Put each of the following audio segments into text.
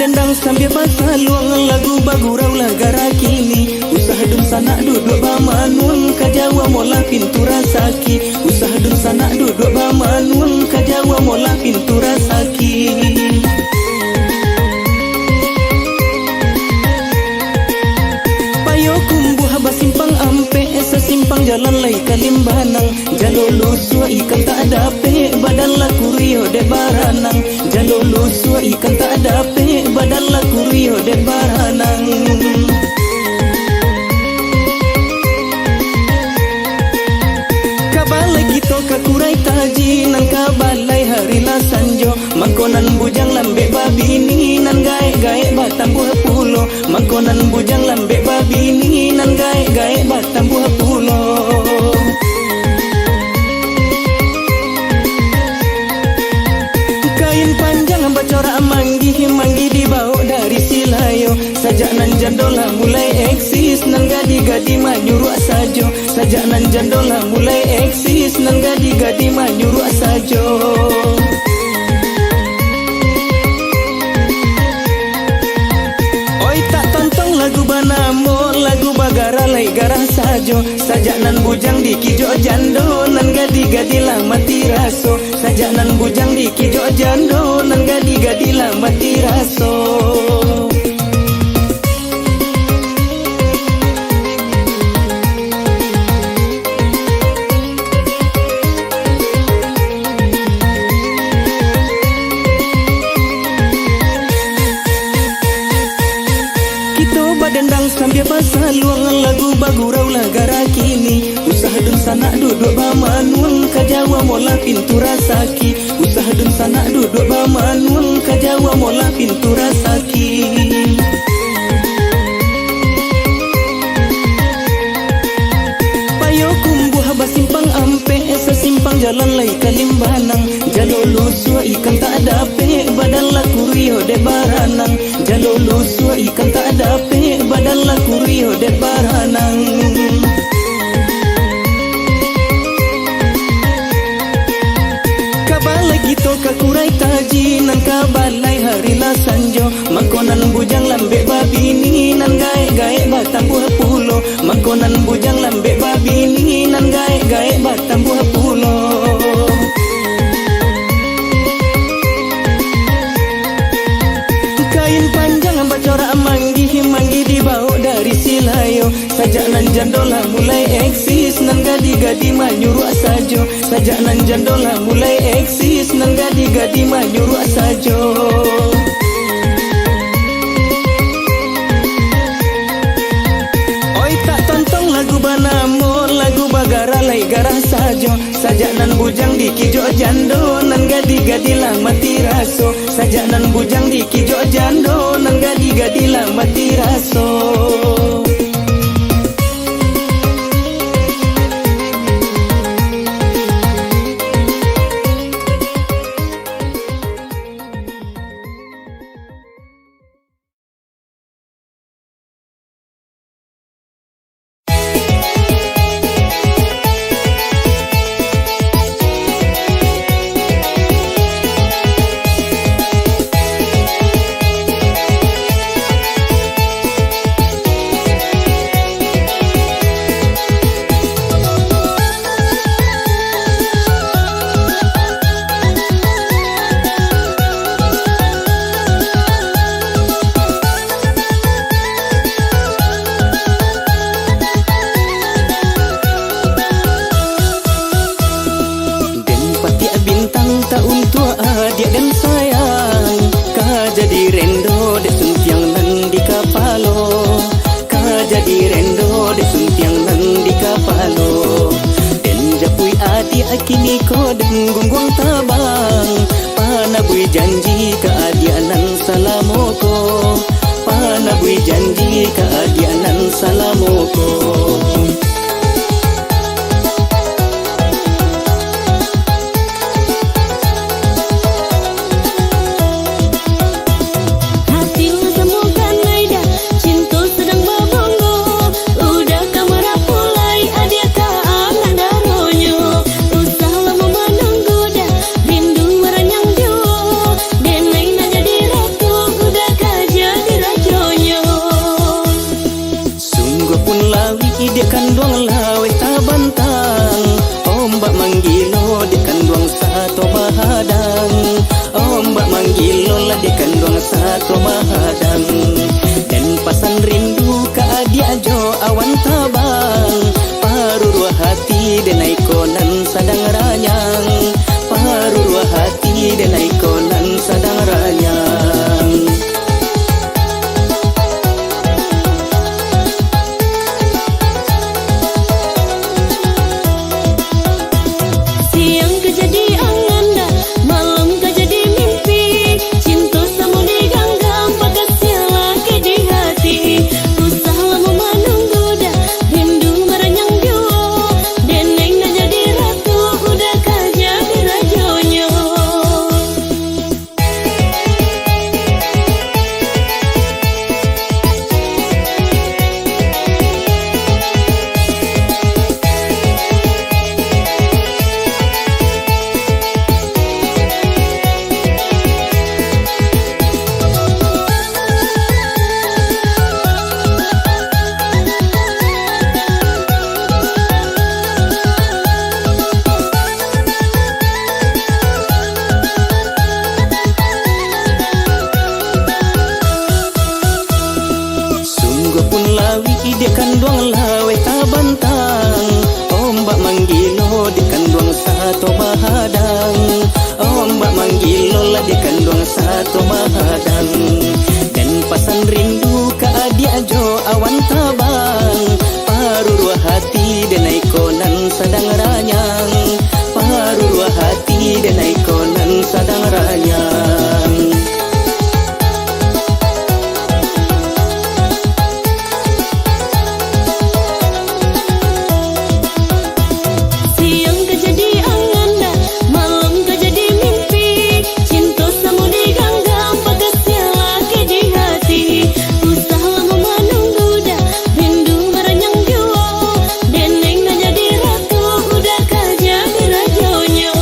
dendang sambil pasaluang lagu bagurau lagara kini. Usah dun sana duduk bamanun kajawa mola pintu rasaki. Usah dun sana duduk bamanun kajawa mola pintu rasaki. Payo kumbuh basimpang ampe sesimpang jalan lai kalimbanang. Jalolo sua ikan tak ada pe badan laku rio de baranang. Jalolo sua ikan tak ada pe badan laku rio de baranang. Kabalai kita kakurai taji nan kabalai hari la sanjo. Mangkonan bujang lambe babini nan gae-gae batam buah pulo. Mangkonan bujang lambe babini nan gae-gae batam buah pulo. Kain panjang bacorak manggi dibawa dari Silayo. Sajak nan jandola mulai eksis nan gadi-gadi manyuruh sajo. Sajak nan jandola mulai eksis nan gadi-gadi manyuruh sajo. Oi tak tontong lagu banamo lagu bagara lai garah sajo. Sajak nan bujang di kijo jando nan gadi-gadi lah mati raso. Sajak nan bujang di kijo jando nan gadi-gadi lah mati raso. Dendang sambil pasaluang lagu bagurau lagara kini. Usah dun sana duduk bamanun kajawa mola pintu rasaki. Usah dun sana duduk bamanun kajawa mola pintu rasaki. Payo kumbuh basimpang ampe sesimpang jalan lai kalimbanang. Jalolo sua ikan tak ada pe badan laku rio de baranang. Jalolo sua ikan tak ada pe badan laku rio de baranang. Kabalai kita kakurai taji nan kabalai hari la sanjo. Mangkonan bujang lambe babini nan gae-gae batam buah pulo. Mangkonan bujang lambe babini nan gae-gae batam buah pulo. Kain panjang bacorak manggi dibawa dari Silayo. Sajak nan jandola mulai eksis nan gadi-gadi manyuruh sajo. Sajak nan jandola mulai eksis nan gadi-gadi manyuruh sajo. Oi tak tontong lagu banamo lagu bagara lai garah sajo. Sajak nan bujang di kijo jando nan gadi-gadi lah mati raso. Sajak nan bujang di kijo jando nan gadi-gadi lah mati raso. Kini ko dan gunggong tabang panabui janji keadianan salamoko. Panabui janji keadianan salamoko. Rindu marah yang jauh, denai nak jadi ratu, udah kan di kandung satu mahadang. Dan pasan rindu ka adia jo awan tabang, parurua hati denai konan sadang ranyang, parurua hati denai konan sadang ranyang. Siang kejadi angan dah, malam kejadi mimpi, cinta sama diganggam pakai siala ke di hati. Usah lama menunggu dah, rindu meranyang jua, deneng nak jadi ratu, udah kaja birajonyo. Sungguh pun lawi di kandung lawe tabantang, ombak manggilo di kandung satu mahadang, ombak manggilo lah di kandung satu mahadang. Dan pasan rindu ka adia jo awan tabang, parurua hati denai konan sadang ranyang, parurua hati denai konan sadang ranyang. Siang kejadi angan dah, malam kejadi mimpi, cinta sama diganggam pakai siala ke di hati. Usah lama menunggu dah, rindu meranyang jua, deneng nak jadi ratu, udah kaja birajonyo.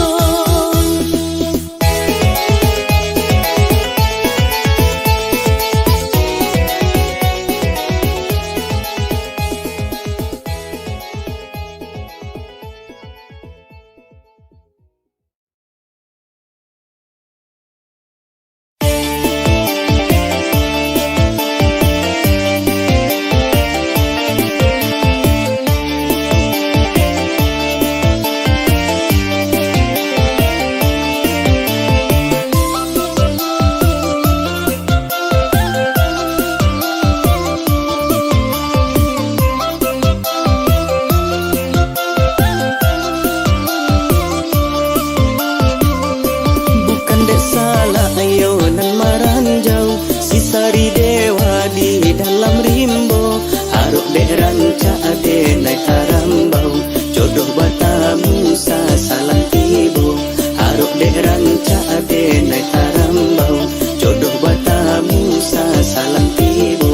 Bukan dek salah ayo nan maranjau, si sari dewa di dalam rimbo, aruk dek ranca ade naik harambau, jodoh batamu sasalan tibo, aruk dek ranca ade naik harambau, jodoh batamu sasalan tibo.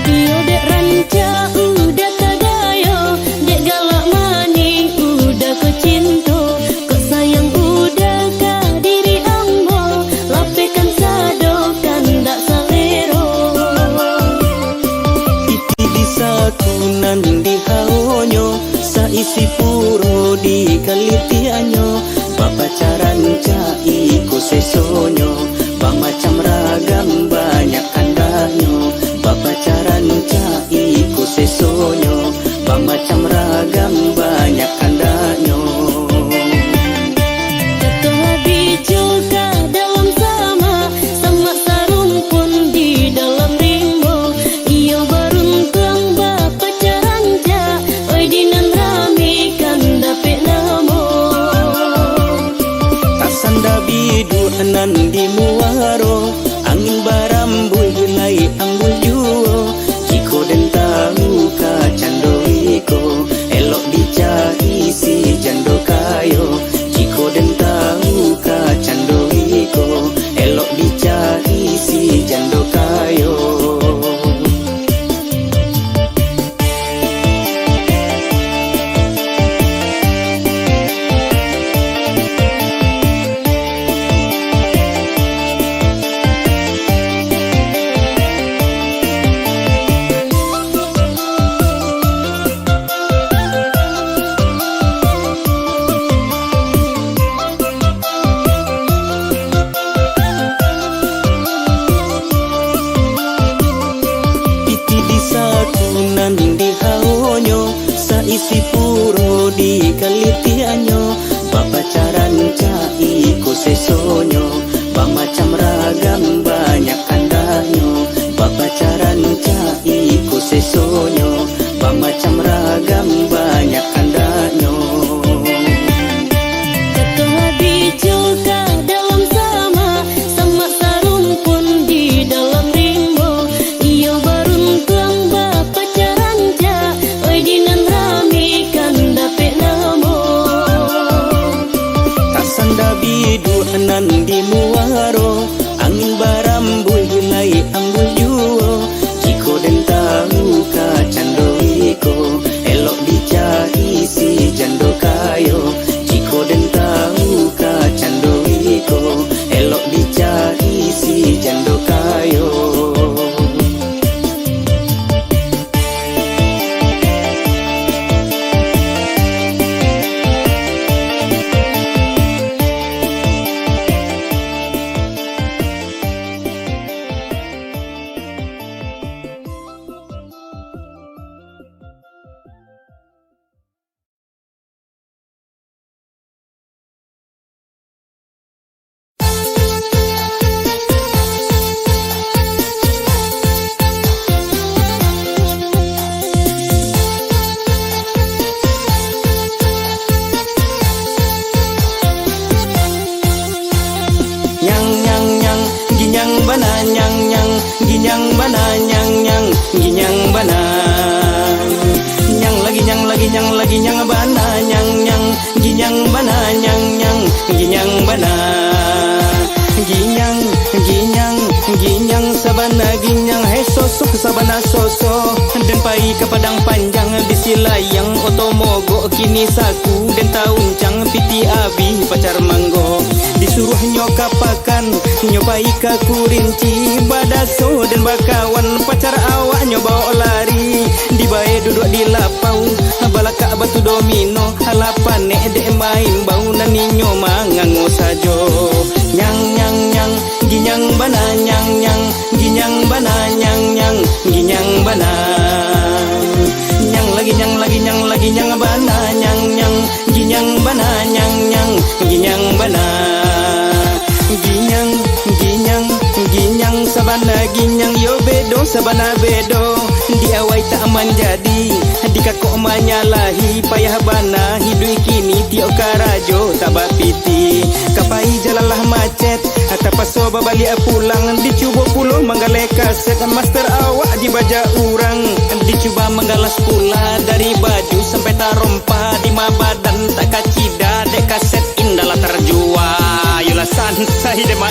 Iyo dek ranca udah kadayo, dek galak maning udah ku cinta, kok sayang udah ka diri ambo, lapekan sado kan dak salero. Iti di sakunan di haonyo, saisi puro di kalitianyo, bapacaran cai ku sesonyo, bamacam ragam banyak kandanyo, bapacaran cai ku sesonyo, bamacam ragam banyak kandanyo. Ketua bijoka dalam sama, sama sarung pun di dalam rimbo. Iyo beruntung bapacaran ja, oi dinan rami kan dapet namo. Tasanda bidu anan di muaro, angin barambuy lai ambul juo, jiko den tahu ka cando iko, elok dicahi si jando kayo, jiko den tahu ka cando iko, elok dicahi si jando kayo. nan di muaro, angin barambul hulai ambul juo. Jiko den tahu ka cando iko, elok dicari si jando kayo. Jiko den tahu ka cando iko, elok dicari si jando kayo. Ginyang bana ginyang bana nyang lagi nyang bana ginyang bana ginyang bana ginyang sabana ginyang hai sosok sabana soso den pai ke padang panjang bisilayang otomogo kini saku den tauncang piti abi pacar manggo disuruh nyokapakan nyobai ka kurinci badaso dan bakawan pacar awak nyoba lari di bae duduk di lapau balaka batu domino halapan dek main bau naninyo mangango sajo nyang ginyang bana ginyang bana ginyang bana nyang lagi nyang bana ginyang bana ginyang bana ginyang sabana ginyang yo bedo sabana bedo diawai tak menjadi dikakok manyalahi payah bana hidui kini tio karajo tabak piti kapai jalalah macet atapaso babali pulang dicuba pulo manggale kaset master awak dibaja urang dicuba menggalas pula dari baju sampai tarompa di badan tak kacida dek kaset indalah terjua yola sansai dema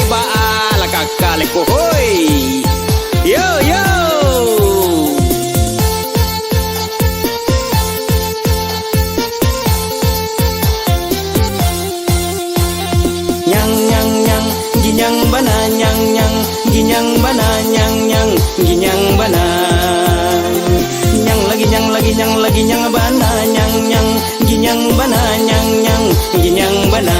baala kakale kohoi yo ginyang bana ginyang bana ginyang bana nyang lagi nyang bana ginyang bana ginyang bana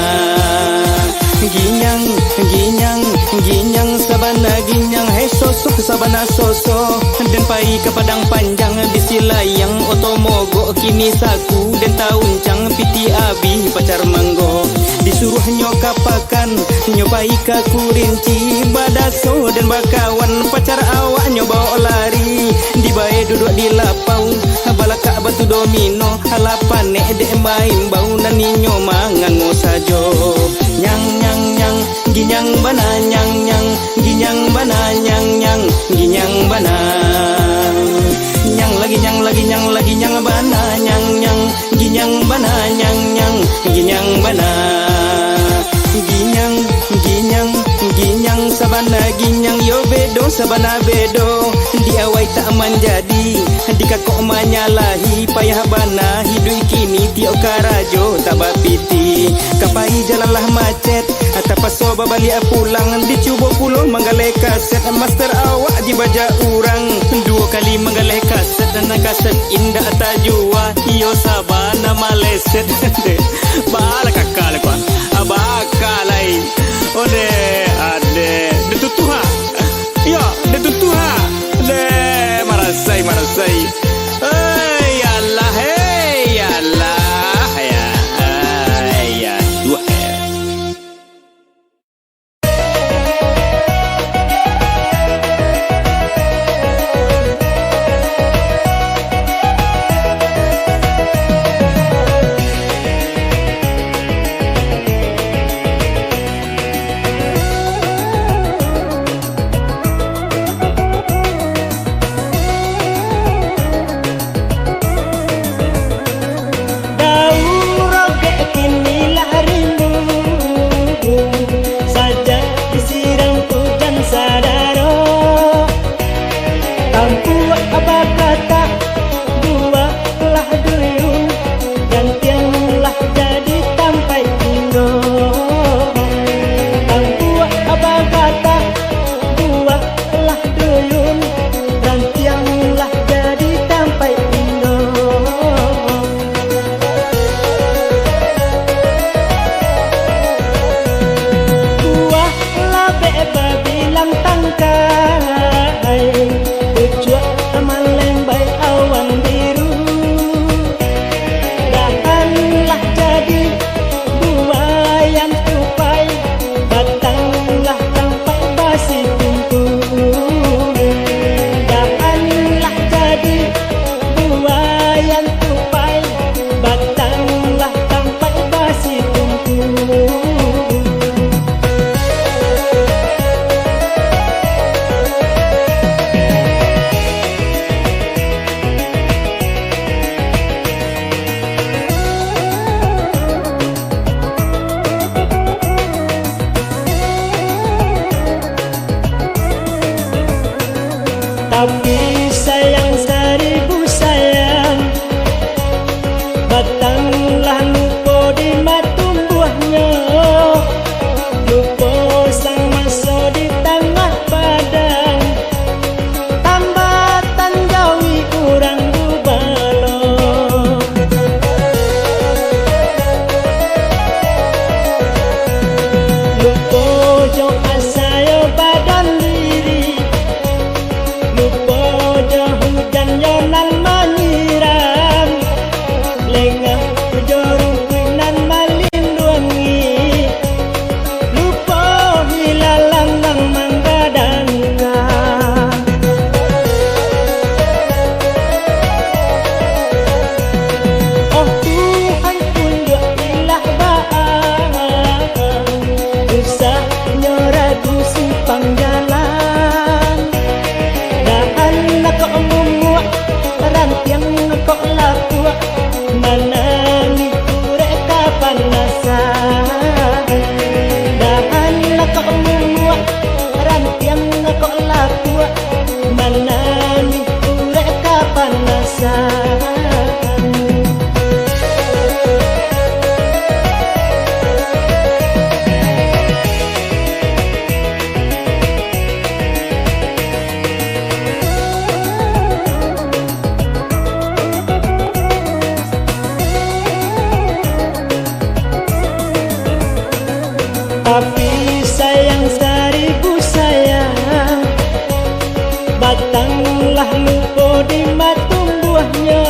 ginyang sabana ginyang hai sosok sabana soso den pai ke padang panjang bisilayang otomogo kini saku den tauncang piti abi pacar manggo disuruh nyokapakan nyobai ka kurinci badaso dan bakawan pacar awak nyoba lari di bae duduk di lapau balaka batu domino halapan dek main bau naninyo mangango sajo nyang ginyang bana ginyang bana ginyang bana nyang lagi nyang bana ginyang bana ginyang bana ginyang sabana ginyang yo bedo sabana bedo diawai tak menjadi dikakok manyalahi payah bana hidui kini tio karajo tabak piti kapai jalalah macet atapaso babali pulang dicuba pulo manggale kaset master awak dibaja urang dua kali manggale kaset dan kaset indah tajua iyo sabana maleset bala kakale kwa abakalai ode ade detutuha yo detutuha de marasai ya Allah ya Allah ya dua Tapi sayang seribu sayang, batanglah lupa di matung buahnya,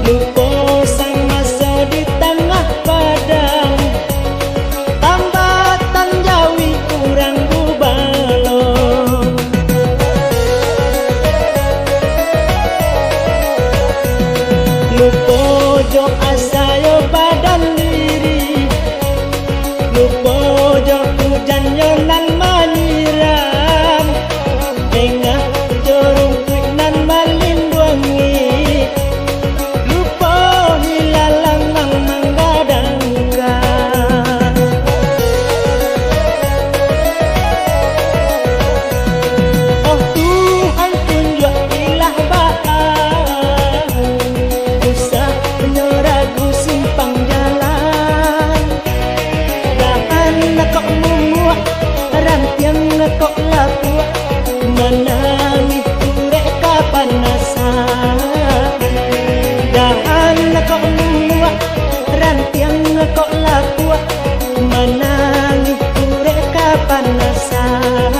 lupa sang masa di tengah padang, tambatan jawi kurang bubalo. Lupa jo asayo badan diri, lupa jo hujan yo nan manyiram, tengah jorong kuit nan melindungi, lupa hilalang mang menggadangkan. Oh Tuhan tunjukilah bahan, usah menyeragu simpang jalan, jangan kok memuak rantiang kok lakuak, menangis turek kapanasan. Jangan kok memuak rantiang kok lakuak, menangis turek kapanasan.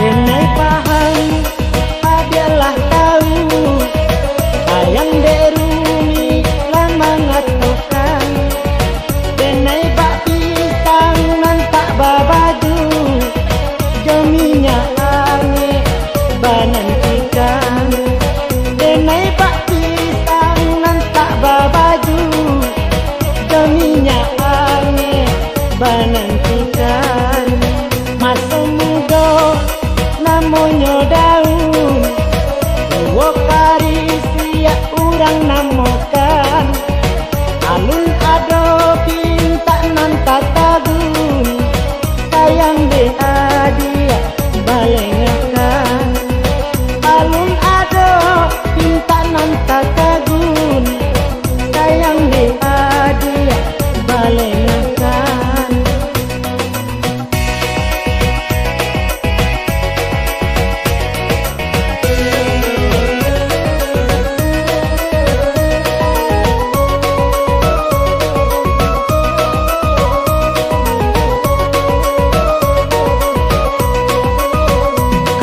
Denai paham adalah tahu, ayang deruni lama ngatokan, denai bak pisang nan tak babaju, jaminya ange banan ikan, denai bak pisang nan tak babaju, jaminya ange banan ikan. Masa muda namonyo daun, wo karisia urang namokan, alun ado pinta nan tatagun, sayang de adia balengakan, alun ado pinta nan tatagun, sayang de adia balengakan.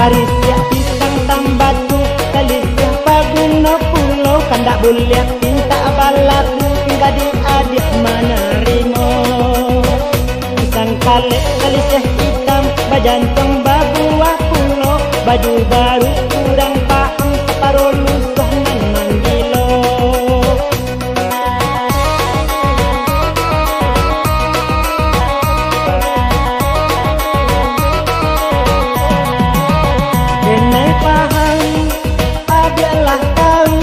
Karisya pisang tambatu, kalisya paguna pulau, kandak buliak pinta balaku, gadi adik manarimo. Pisang kalek kalisya hitam, bajantong babuah pulau, baju baru kurang paham, separuh lusah nan manggilo. Denai paham adalah tahu,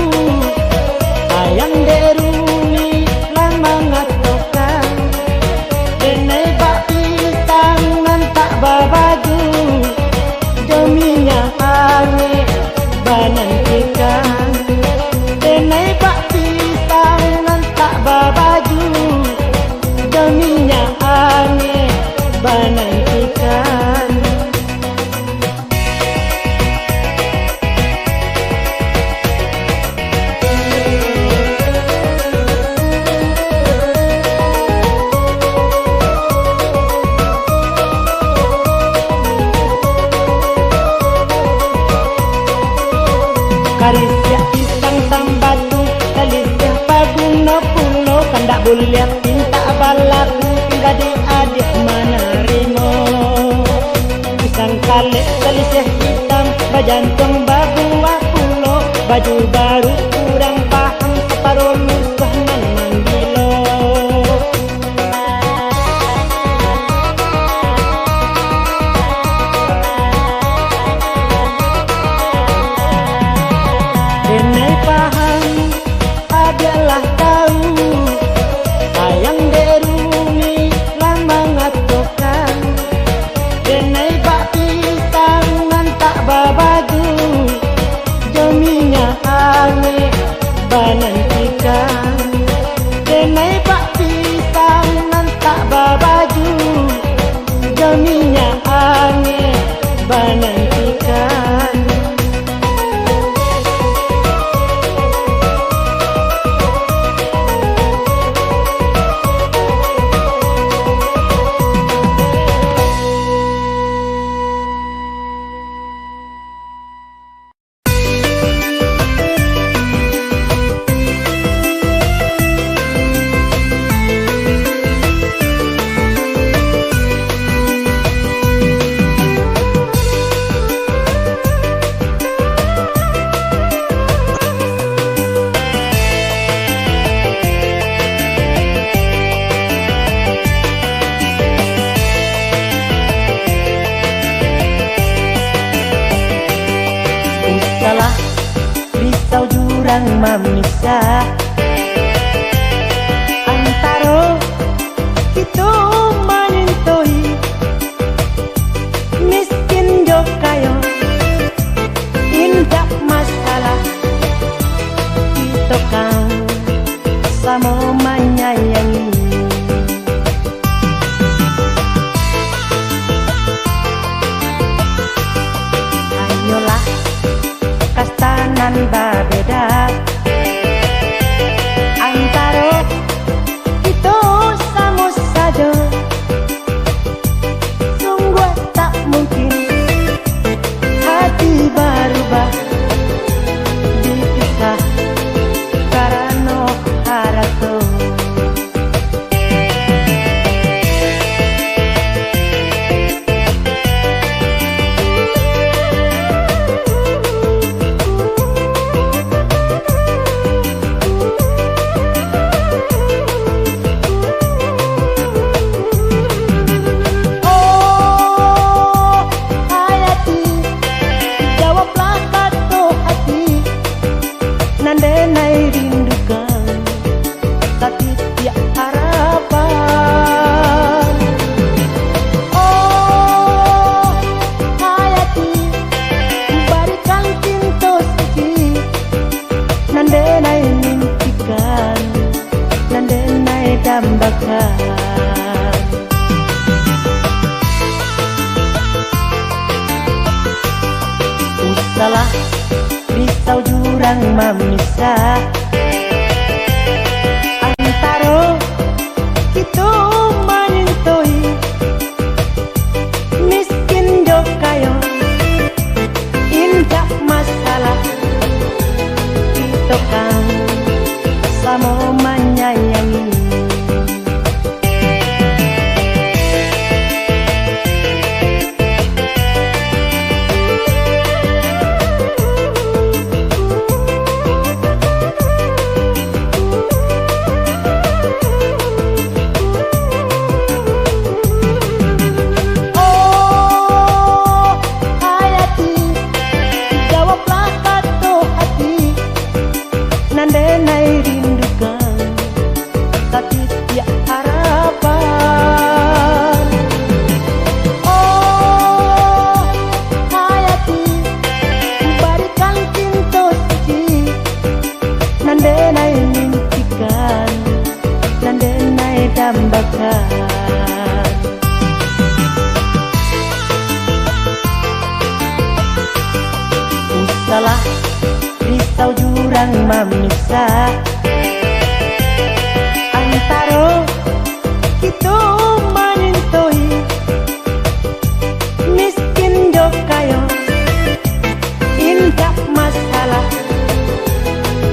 ayang deruni lama ngatokan, denai bak pisang nan tak babaju, jaminya ange banan ikan, denai bak pisang nan tak babaju, jaminya ange banan ikan. Karisya pisang tambatu, kalisya paguna pulau, kandak buliak pinta balaku, gadi adik manarimo. Pisang kalek kalisya hitam, bajantong babuah pulau, baju baru kurang paham, separuh lusah nan manggilo. ange banantikan denai pak pisang nan tak babaju jaminya ange banantikan salah risau jurang memisah antara kita menentoi miskin jo kayo indak masalah kita kan sama menyayangi ayolah kastanan berbeda antara kita sama saja sungguh tak mungkin hati berubah dipisah karena haratu salah risau jurang memisah antara kita menentoi miskin jo kayo indak masalah kita kan sama menyayangi salah risau jurang memisah antara kita menentoi miskin jo kayo indak masalah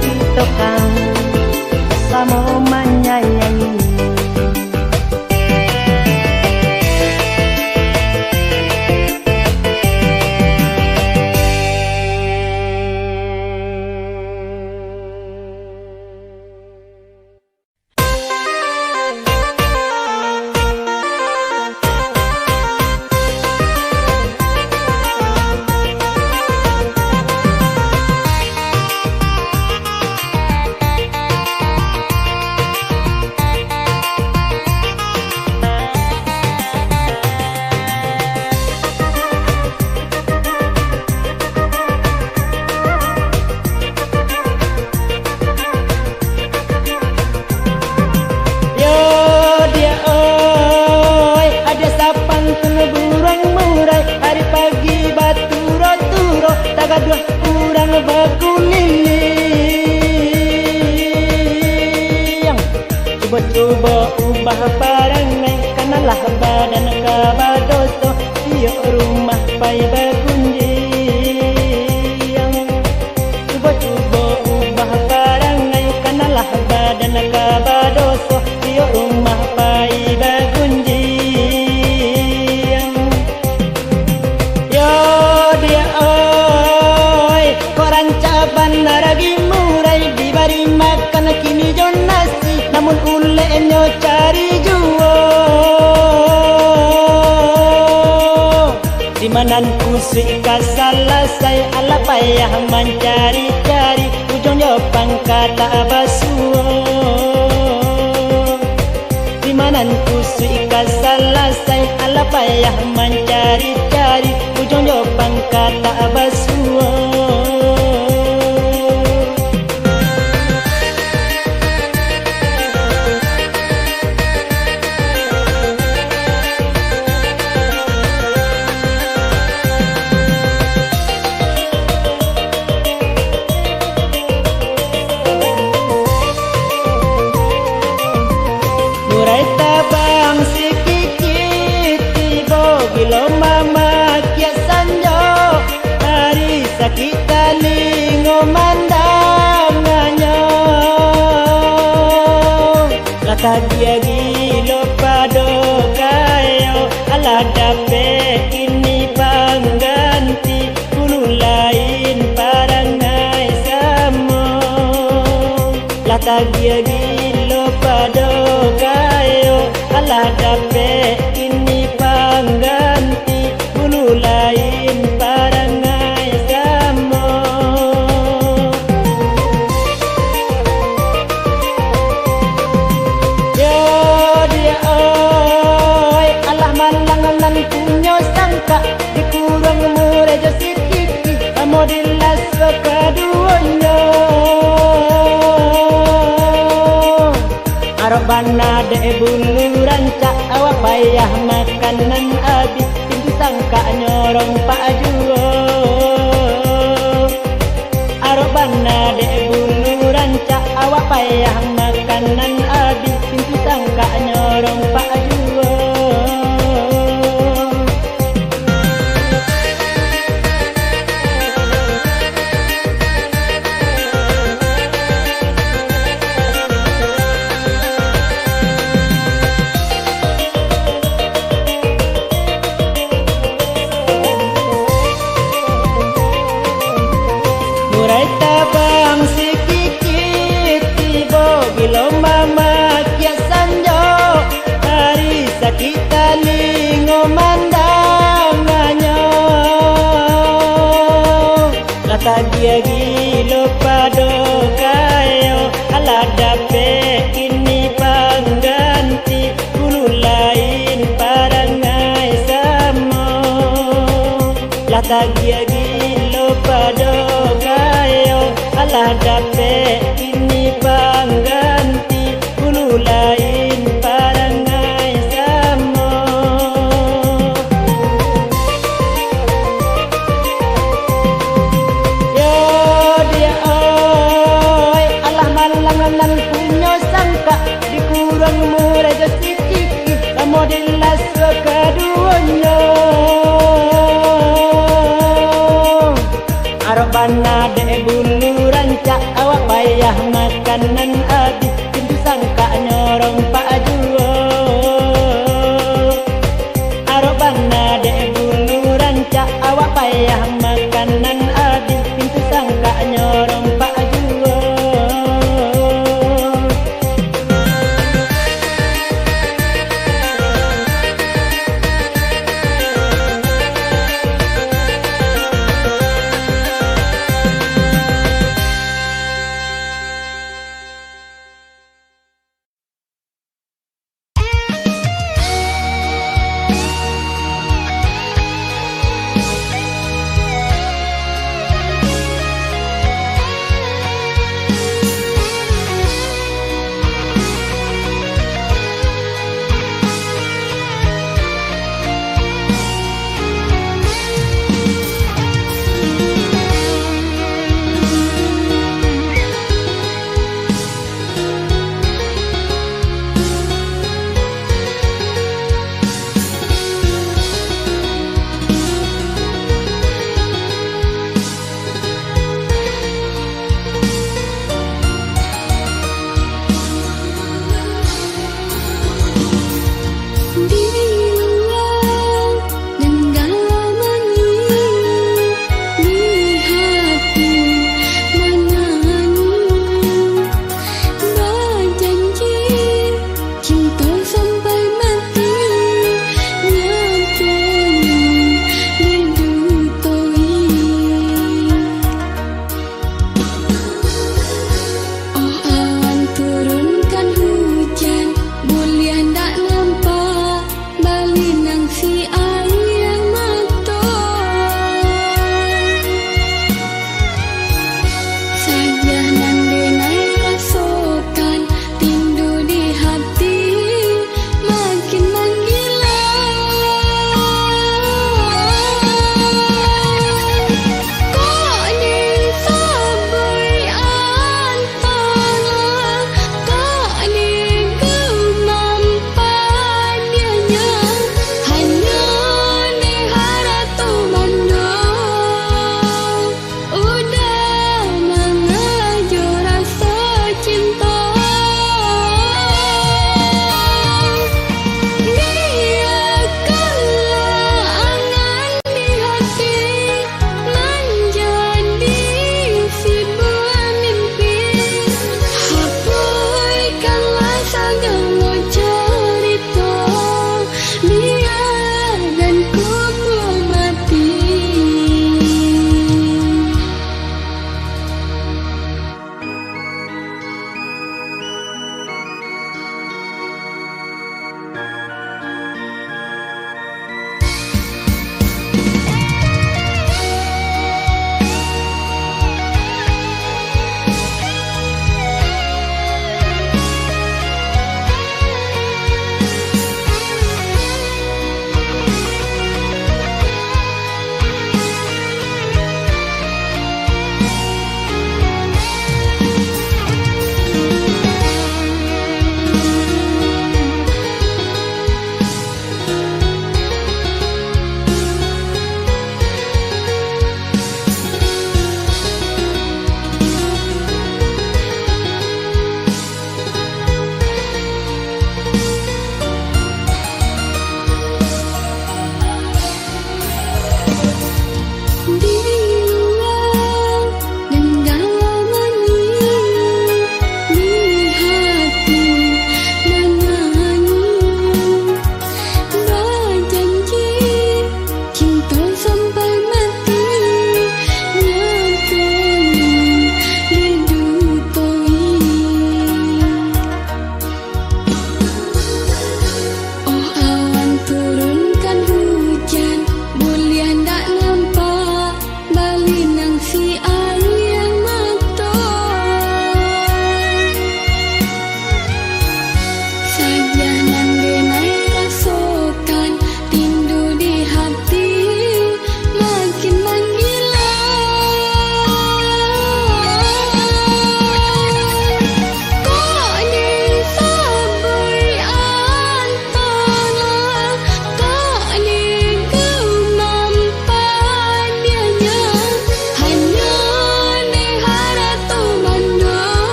kita kan sama menyayangi baguliling. Coba-coba ubah parangai, kanalah badan kabadoso, iyo rumah pai bagunjing. Coba-coba ubah parangai, kanalah badan kabadoso, iyo rumah pai bagunjing. Yo dia oi, koran caban naragi murai, dibari makan kini jon nasi, namun ulenya cari juo. Di manan kusik kasalasai, ala payah mencari-cari, ujungnya pangkata basuo. Di manan kusik kasalasai, ala payah mencari-cari, ujungnya pangkata basuo. Murai tabang sikikit tibo gilo mama kia sanjo, hari sakit lingo mandanganyo. Lata dia gilo pado kayo, ala dape ini pangganti, bulu lain parangai samo. Lata dia gilo pado kayo, ala dape ini pangganti, bulu lain parangai samo. Yo dia oi, alah malangan punyo sangka, dikurang murejo sikiki, amodilas kaduonyo. Arobana de bulu ranca, awak payah makanan habis, pintu sangka nyorong pak juo. Arobana de bulu ranca, awak payah makanan habis, pintu sangka nyorong pak juo. Murai tabang sikikit tibo gilo mama kia sanjo, hari sakit lingo mandanganyo. Lata dia gilo pado kayo, ala dape ini pangganti, bulu lain parangai samo. Lata dia gilo pado kayo, ala dape ini pangganti, bulu lain parangai samo. Yo dia oi, alah malangan punyo sangka, dikurang murejo sikiki, amodilas kaduonyo. Arobana de bulu ranca, awak payah makanan habis, pintu sangka nyorong pak juo. Arobana de bulu ranca, awak payah makanan habis, pintu sangka nyorong pak juo.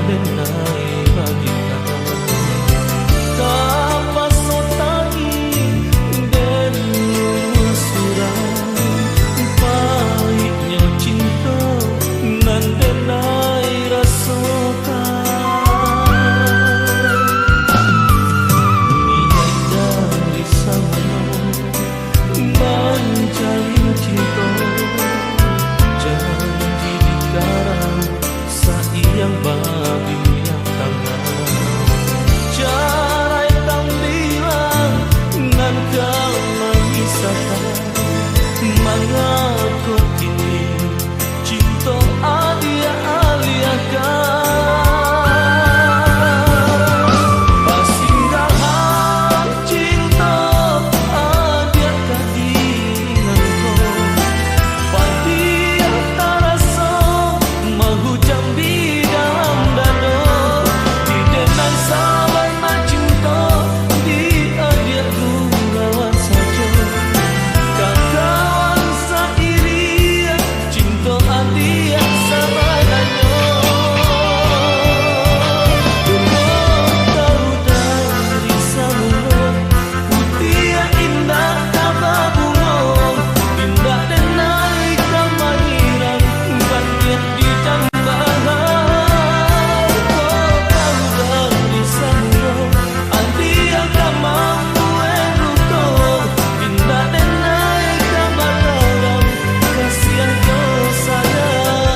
denai bagi kapa sotani dan surang pahitnya cinta nan denai rasakan niat dari sama mencari cinta janji dikarang sayang babi yang tangan cara yang bilang nan kau mengisahkan mengaku kini cinta adia aliakan pasinggahan cinta adia kadingan kau padia tarasa menghujam di dalam dada di denai sabana cinta di adia gurauan saja kawan sairi cinta adia sabananya tahu dari samudra putih indah kaba bunga indah denai kamahiran banyak di jambahan tahu dari samudra adia kama bueruto indah denai kamahiran kasihan kesayang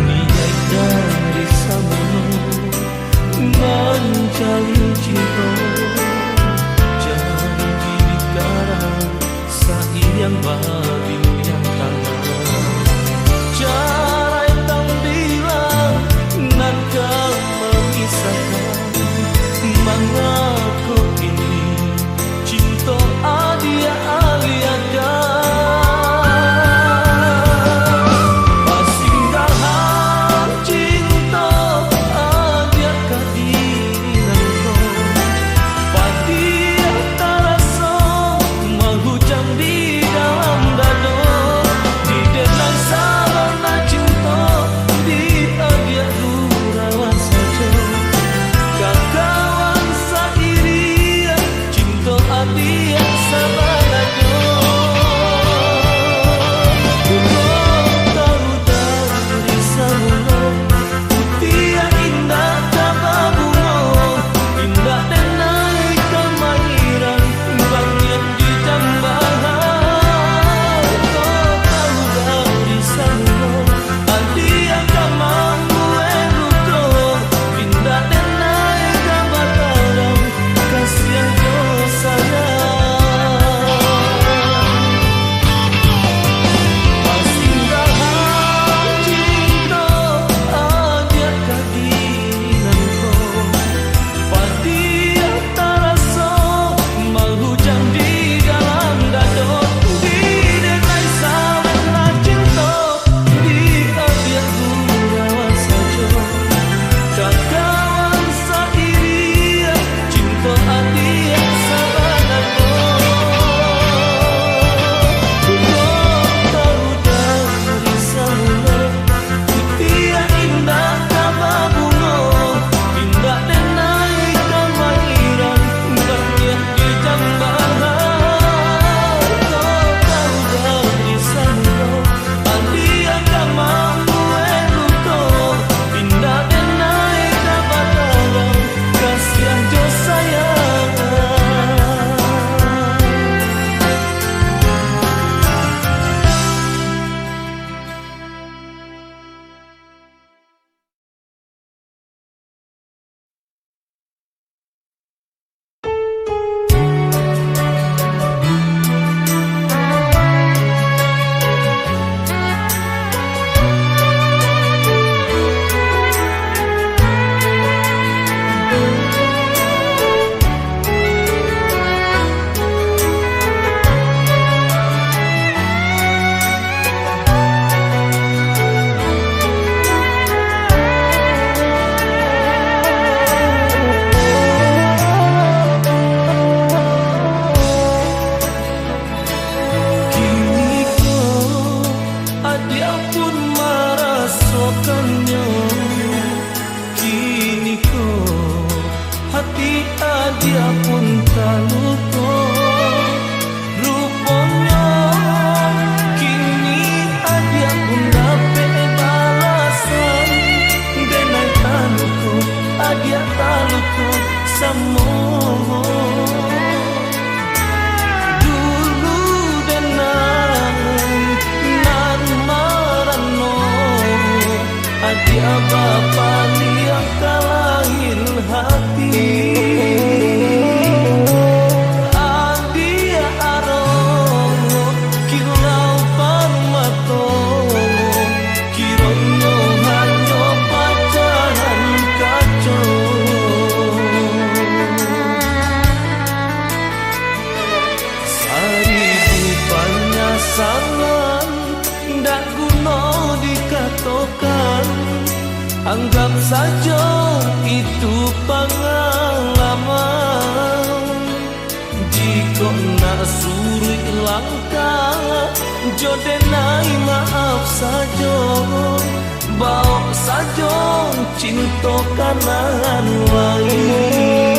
niat dari samudra mencari cinta janji dikarang sayang babi yang tangan cara yang bilang nan kau mengisahkan mengaku ini cinta adia aliakan pasinggahan cinta adia kadingan kau padia tarasa menghujam di dalam pasangan ndak guna dikatakan, anggap saja itu pengalaman. Jika nak suri langkah jodenai maaf saja, bawa saja cinta kanan lain.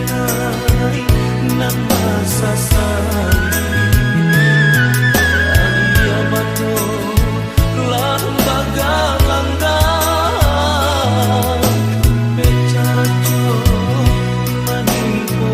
denai nan masasari Ania bato lambaga langgang Bicara co maningko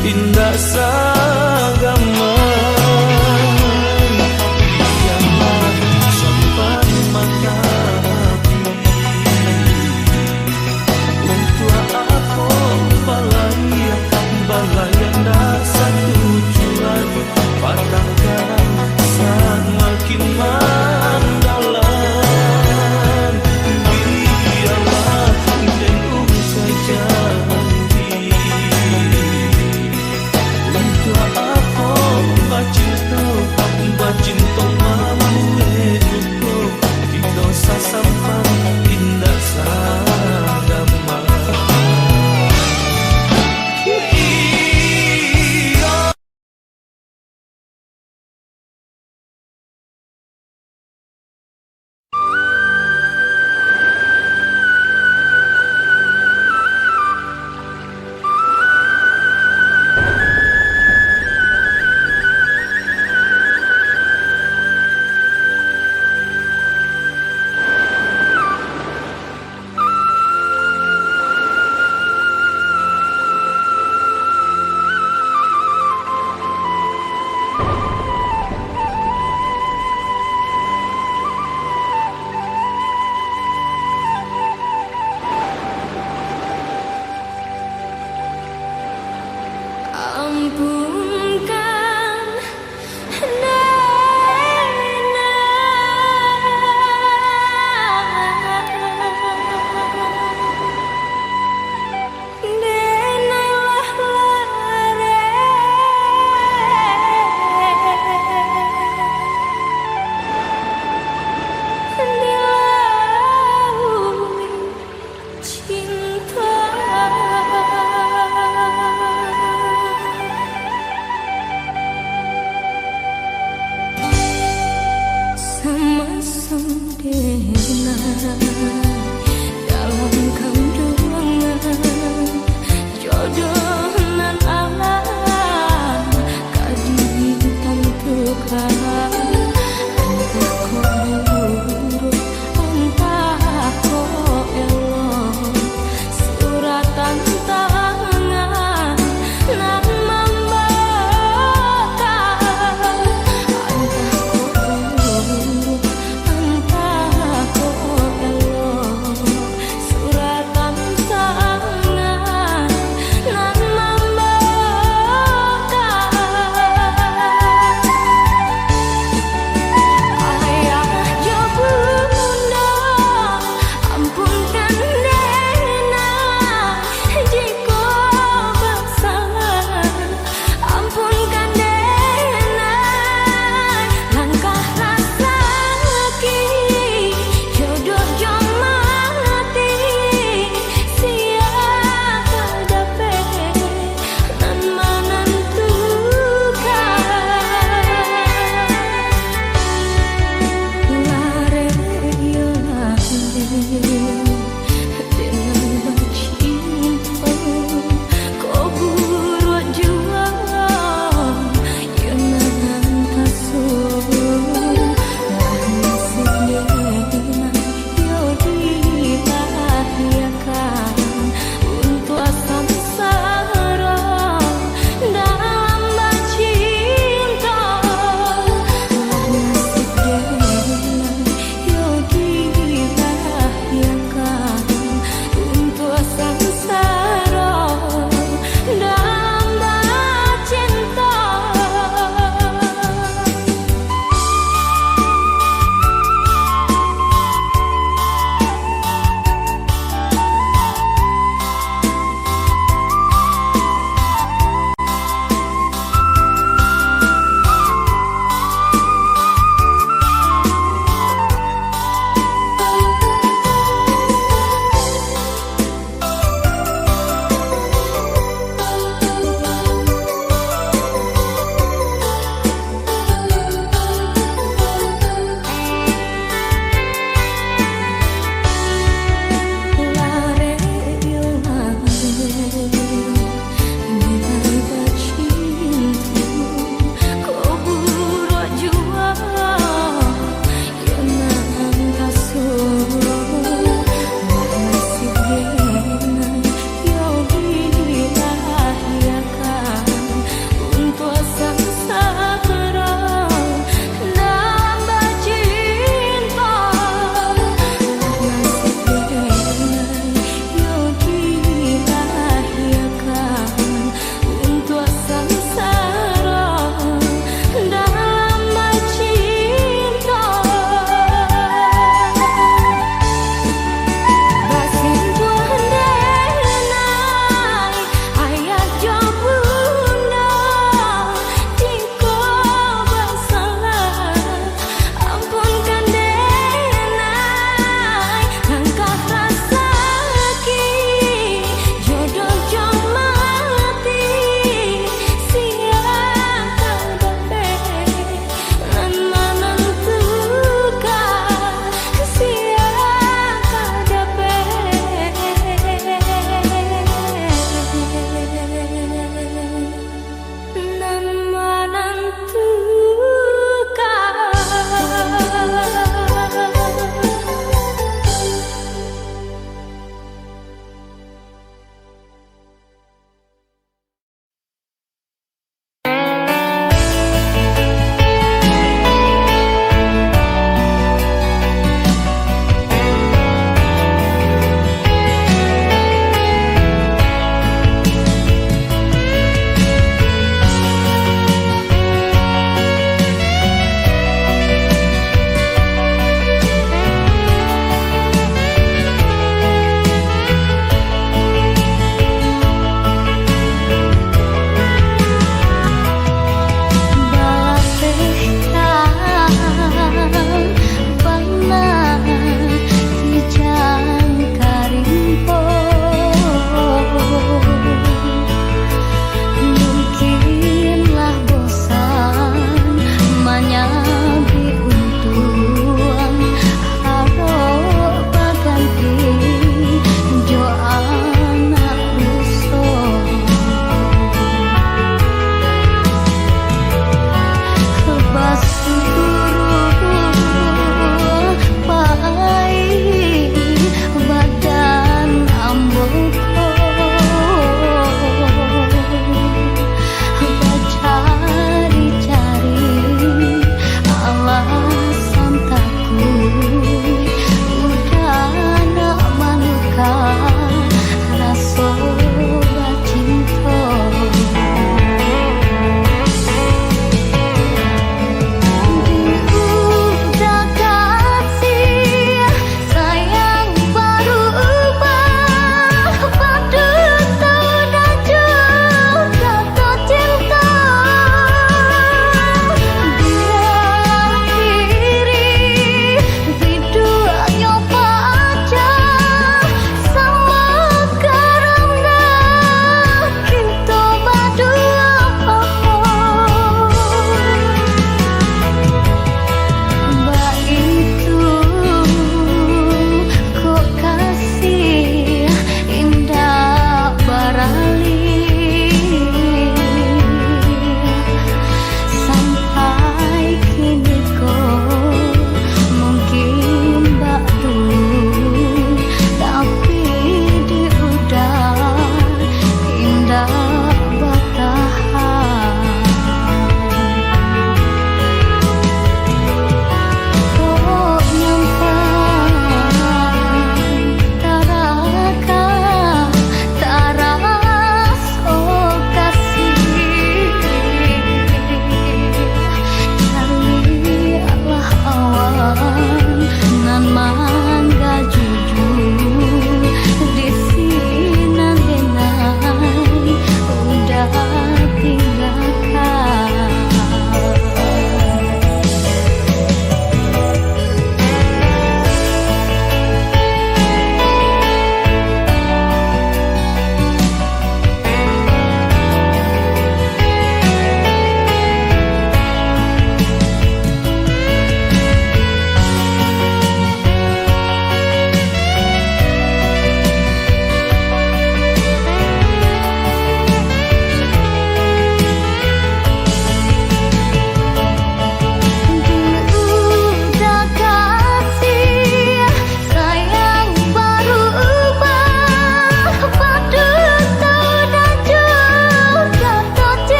Indah sagama Biarlah sampan mata Untuk aku balayan dasar tujuan Patahkan semakin mendalam Biarlah dengung saja Bacinto mamue duko Kita sasampan indah sagama Ampunkan Denailah lare Dilalui cinta dalam kandungan jodoh nan alam kadi tentukan entah kau buruk entah kau elok suratan tangan nan membawakan entah kau buruk entah kau elok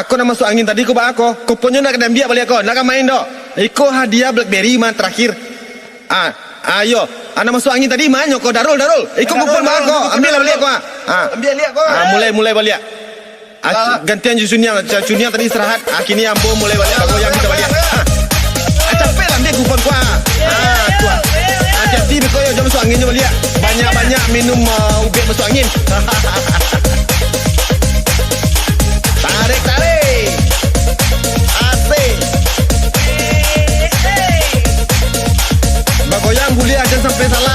Kau nak masuk angin tadi kau bawa kau punya nak kena biar balik kau. Nak main dok. Iko hadiah BlackBerry man terakhir. Ayo, nak masuk angin tadi mana kau darul. Iko kupon bawa kau. Ambil lah balik kau. Ambil lihat kau. Mulai balik. Gantian Junia tadi istirahat. Kini ambo mulai balik. Bago yang kita balik. Capek lah ambil kupon kau. Kuat. Hati-hati kau jangan masuk angin je balik. Banyak-banyak minum ubek masuk angin. Tarik. Asik. Bagoyang boleh aja sampai salah.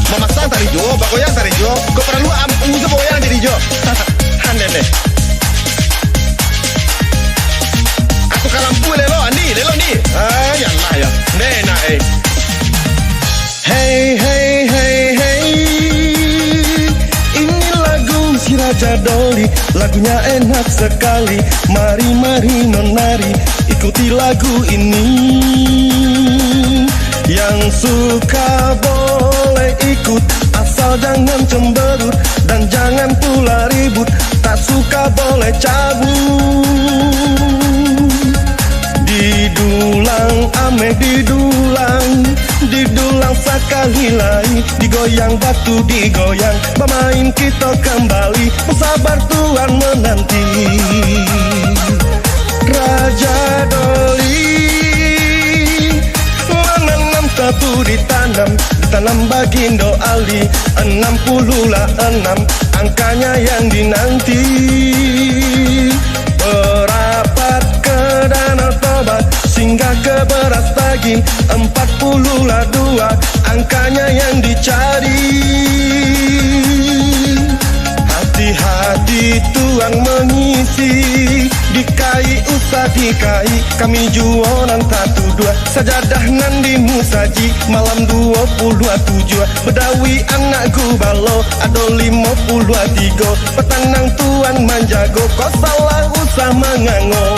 Memasang tarik jo, bagoyang tarik jo. Kau perlu usaha bagoyang jadi jo. Aneh. Aku kalampu lelo ni. Yalah ya. Nena Hey. Ini lagu si Raja Doli, lagunya enak sekali. Mari nonari, ikuti lagu ini. Yang suka boleh ikut, asal jangan cemberut dan jangan pula ribut. Tak suka boleh cabut. Didulang sekali lagi, digoyang batu digoyang. Bermain kita kembali, bersabar Tuhan menanti. Raja Doli menanam tebu ditanam Bagindo Ali. 60 lah 6 angkanya yang dinanti. Berapat ke Danau Toba, singgah ke Beras Daging. 40 lah 2 angkanya yang dicari. Hati-hati Tuhan mengisi, dikai usah dikai. Kami jualan 1-2 sajadah nandi musaji. Malam 27 Bedawi anak gubalo, ado 53. Petanang Tuhan manjago, kau salah usah mengango.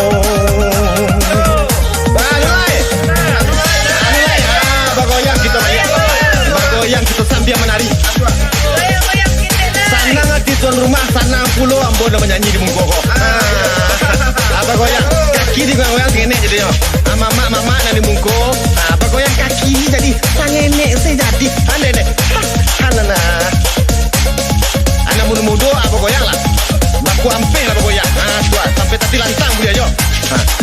Bagoyang kita bayar. Bagoyang kita sambil menari. Sana ngati tuan rumah, sana pulau ambo dah menyanyi di mungkoko. Apa goyang kaki di goyang sengene jadi yo. Mama nak di mungko. Apa goyang kaki jadi sengene saya jadi. Ane. Hanana. Anak muda apa goyang lah. Baku ampe lah goyang. Tuan sampai tadi lantang boleh yo.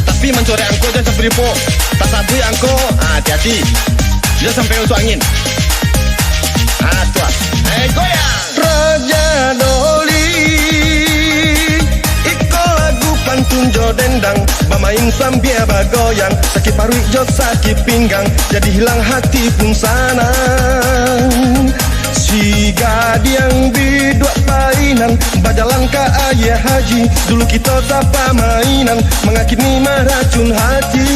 Tapi mencorek angko jangan sampai ripo. Tak sabui angko. Hati-hati. Dia sampai masuk angin. Tuan. Goyang. Raja Doli, iko lagu pantun jo dendang. Bermain sambil bagoyang, sakit paruh jo sakit pinggang. Jadi hilang hati pun sanang. Si gadiang bidua painan, bajalan ke ayah haji. Dulu kita sapa mainan, mengakini meracun hati.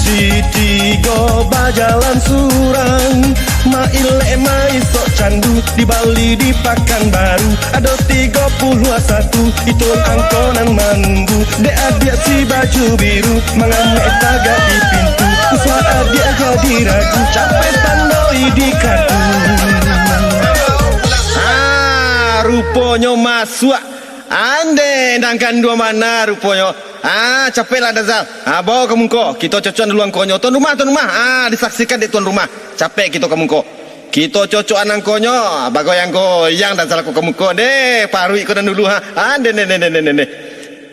Si tiga bajalan surang, maile maisok candu. Di Bali di Pakanbaru ada 31. Itu angkonan mandu. Dek adik si baju biru, mengamek tagak di pintu. Usah adik jadi ragu, capek tandoi di kartu. Rupanya masuk. Ande dangkan dua mana rupanya. Capek lah Dazal. Bawa ke mungko. Kita cocokan dulu angkonyo. Tuan rumah. Disaksikan di tuan rumah. Capek kita ke mungko. Kita cocokan angkonyo. Bagoyang Dazal aku ke mungko. Deh, parui ko dan dulu Deh.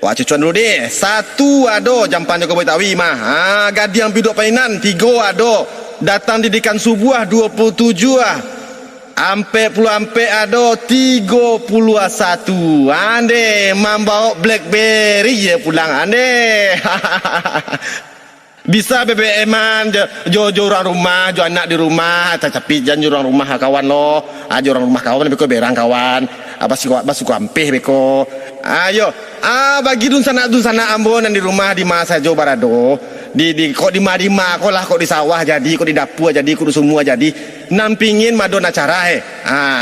Wah, cocokan dulu deh. 1 ado jampan Joko Betawi mah. Gadiang biduk painan 3 ado. Datang didikan subuh 27 ampe ado 31. Ande membawa BlackBerry ya pulang ande. Bisa BBM-an jo orang rumah, jo anak di rumah, tapi jangan orang rumah kawan lo. Jo orang rumah kawan beko berang kawan. Basuku ampeh beko. Ayo, bagi dun sana ambon di rumah di masa jo barado. Kok di madima kok lah, kok di sawah jadi, kok di dapur jadi, kok di semua jadi. Nampingin madon acara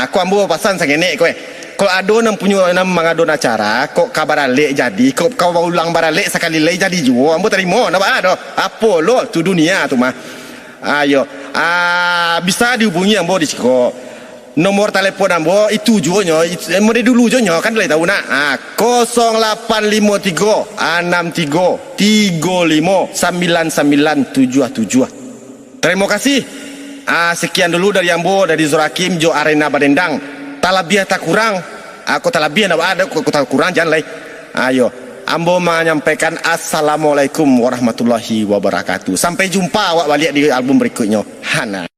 aku ambo pasan sangene kowe. Kalau ado punya mangadon acara, kok kabar lek jadi, kok kau ulang baralek sekali lek jadi juga, ambo terima napa ado. Apa lo tu dunia tu mah. Ayo, bisa dihubungi ambo di siko. Nomor telefon ambo itu jo nyo, mode dulu jo nyo kan tahu nak. 0853 63 35 9977. Terima kasih. Sekian dulu dari ambo, dari Zorakim Jo Arena Badendang. Tak lebih tak kurang. Aku tak lebih nak ada, aku tak kurang jangan lagi. Ayo, ambo menyampaikan assalamualaikum warahmatullahi wabarakatuh. Sampai jumpa awak balik di album berikutnya. Hana.